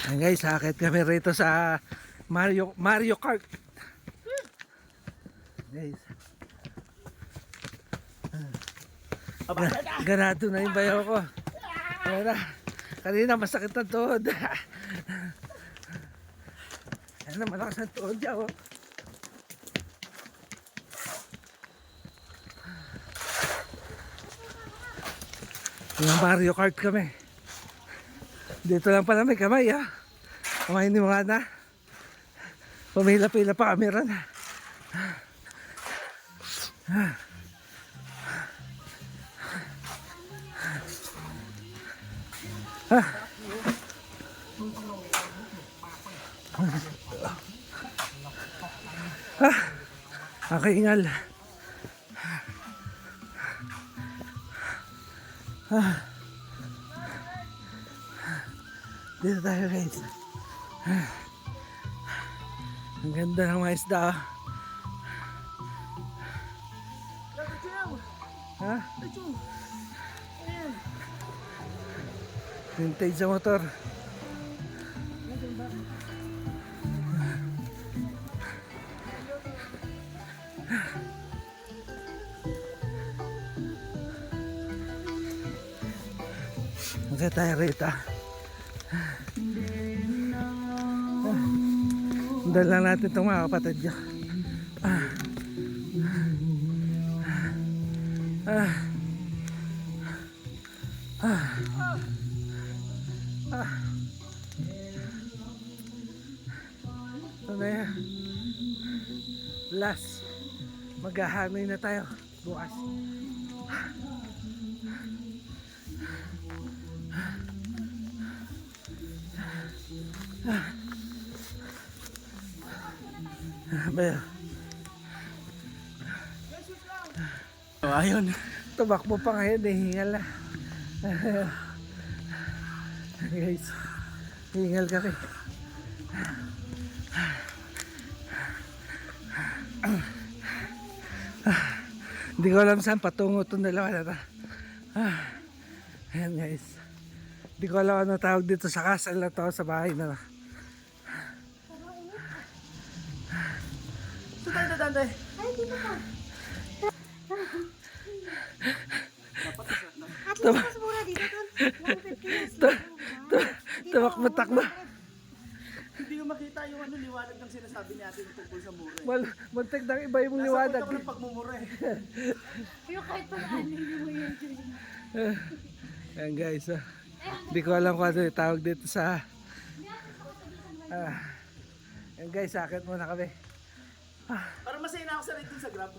Ayan guys, sakit kami rito sa Mario Kart. Guys. Ganado na yung bayaw ko. Wala. Kanina masakit ang tuhod. Ayan na, malakas ang tuhod niya. Oh. Yung Mario Kart kami. Dito lang pala may kamay ha. Kamay ni mga na. Pumila-pila pa kami ron. Nakaingal. Dito tayo guys. Ang ganda ng mga isda. Ha? Vintage sa motor. Magkaya tayo rito. Dala lang natin itong mga kapatid nyo. Ito na yan. Last. Maghahanoy na tayo bukas. Bayo. Oh, ayun. Tumakbo pa ngayon eh. Hingal na. Guys. Hingal kami. Hindi ko alam saan patungo itong dalawa na ito. Ayan guys. Hindi ko alam ano tawag dito sa kasal na to, sa bahay na to. Ito tayo dadante. Ay, dito ka. Tumakbo-takbo. Hindi ko makita yung liwanag ng sinasabi ni ate tungkol sa mura. Muntik nang iba yung liwanag. Nasa punta ko ng pagmumura eh. Yung kahit pa ano yung yun. Ayan guys. Hindi ko alam kung ano yung tawag dito sa... Ayan guys, sakit muna kami. Para masaya na ako sa rate sa Grab.